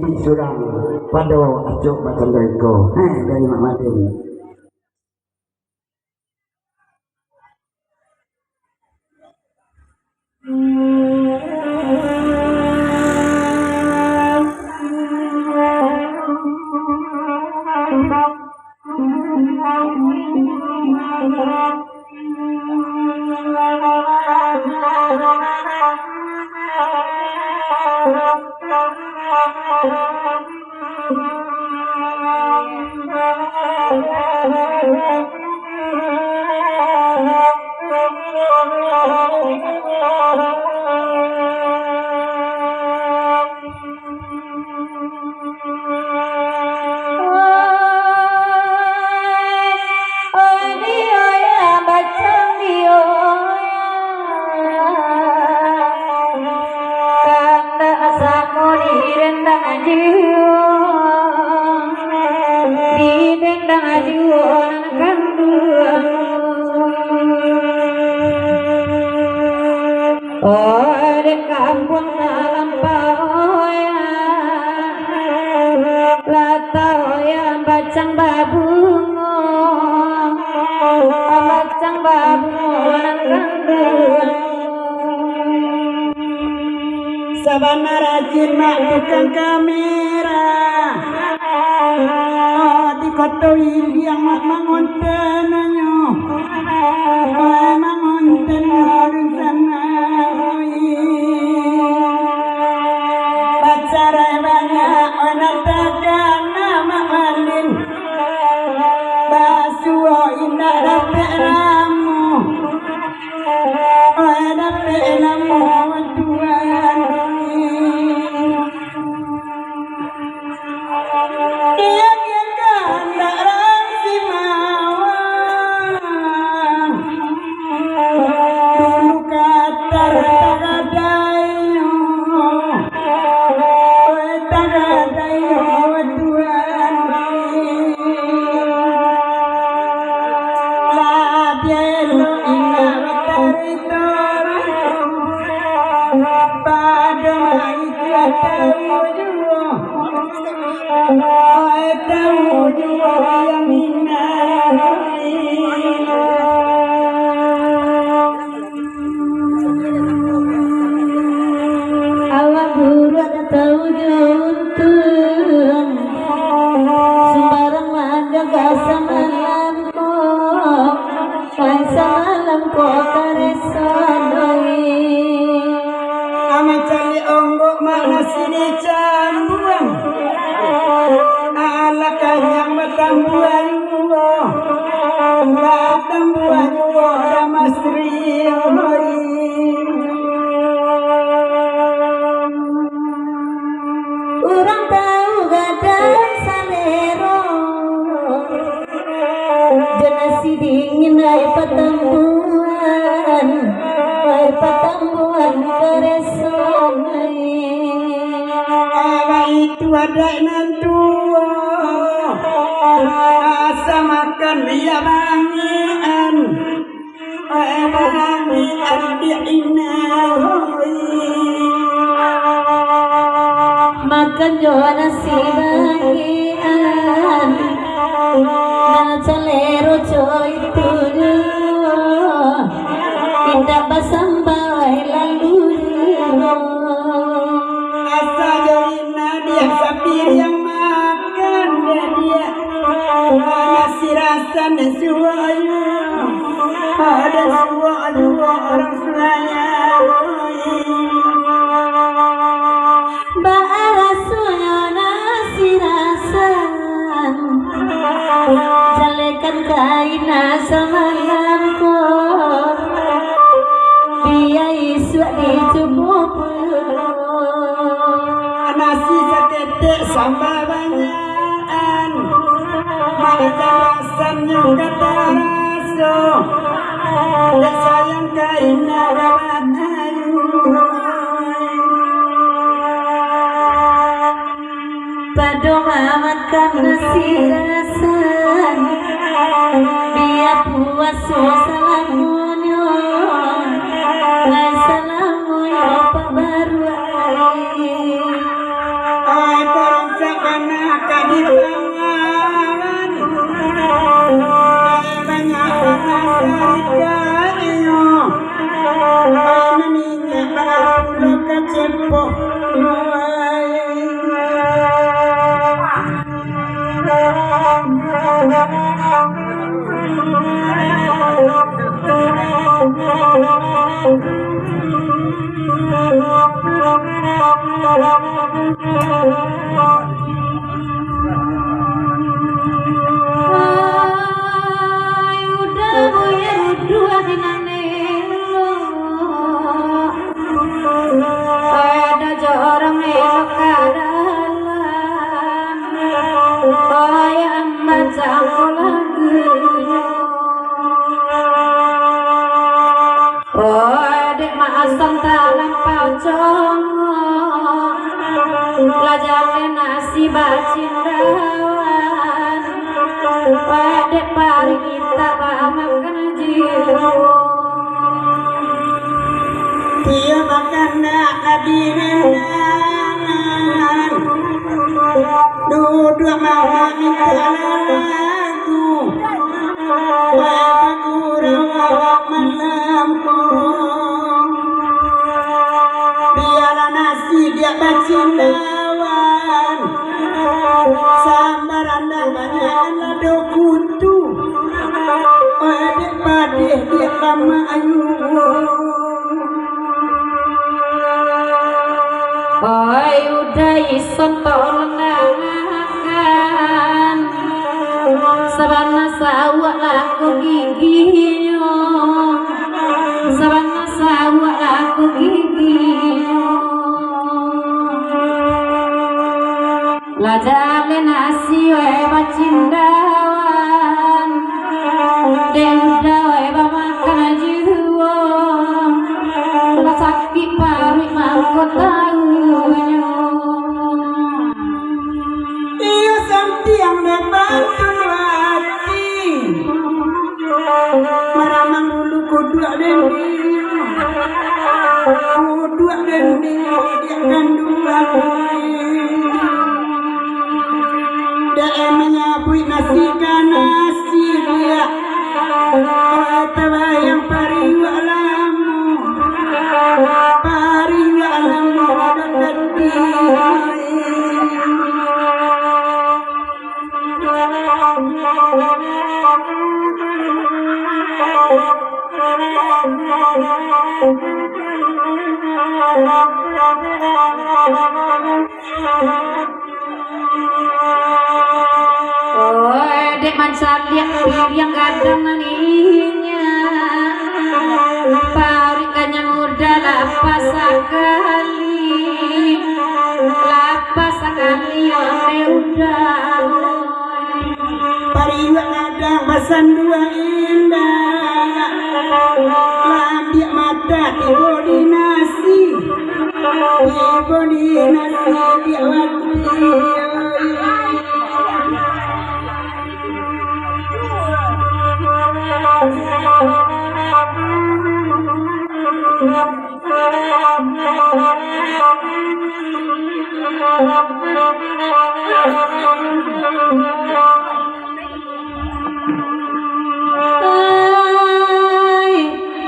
surang pada acuk macam mereka dari Mak Madin. Sabana rajin mak tukang kamera di kota ini yang mak mangonten nyo mangonten harus sana pacara banyak onatakan nama Malin basuo indah dapat ramu dapat namu Tuhan. Orang tahu gadang salero jenasi dingin air patambuan bereson itu ada nantua asa makan dia bangian dia makan jauh nasi bagian nana calero coy tuju indah basambay lalu asa joina dia sapir yang makan dia nasi rasa nasi wayu ada dua orang Suraya jalekan kain semalamku dia iswa dicukup nasi seketek sama banyakan makan juga terasa dan sayang kainnya rawat padu makan nasi rasan dia puas salamunyo salamunyo pak baru kena kadipangan banyak rasanya naninya baru kecepo bacindawan pada pari kita makan jiwa dia makan adinendangan duduk mawa minta lagu bagu rawa malamku biarlah nasi dia bacindawan sambaran dan banyak lado kutu adik padih dia lama ayu oi udah ison tolongan sabana sawak laku giginya sabana sawak laku giginya lajale nasi wae bacindawan denda wae makan jiwa la sakit pari mangko tahunya iyo samtiang nebati maramang dulu kudu dendi dia kandungan daemnya bui nasi nasi dia tabayang pariwa alamu dekati dek mansaliak yang kadang maninya parikannya muda lapas sekali oleh udah pariwa ada masan dua indah lambiak mata tibo di nasi dia waktu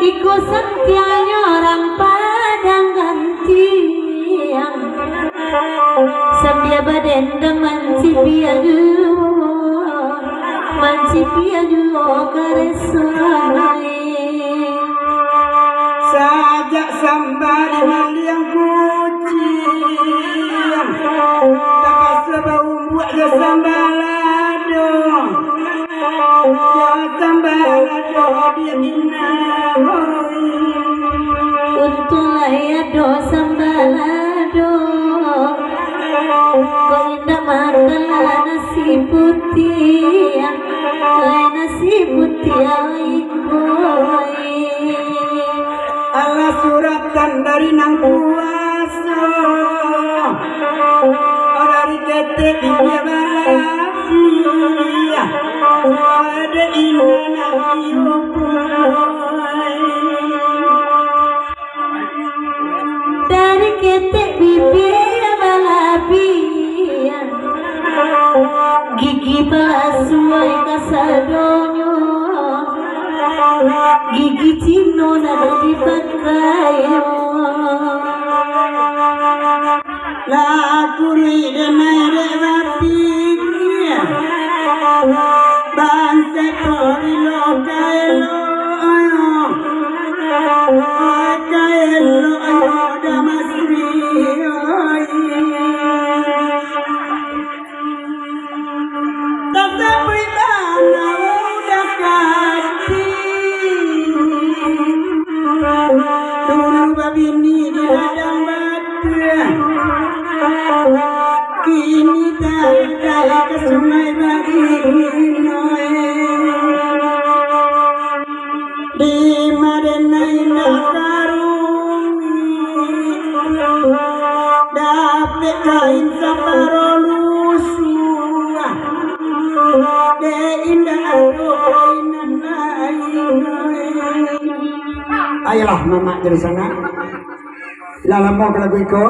iku setianya orang padang gantian sabia badendang mancipia keresuai sajak sambari maliang kucing tak sebau buat ya sambalado dia dinamoi untung laya do sambalado kau indah makan nasi putih nasi putih ikoi Allah suratan dari nang kuasa dari ketek dia balafi ada inana dari ketek bibir balafi sadonyo gigi cino nada dipakai lagu ridemere wapinya bangsa kori lo kaelo kaelo damasri ini di ladang batu kini tak ke sungai Baginoe di Madena indah karungi dapat kain saparo lusuh de indah koinan ayolah mama dari sana. Lalang mau ke lagu iko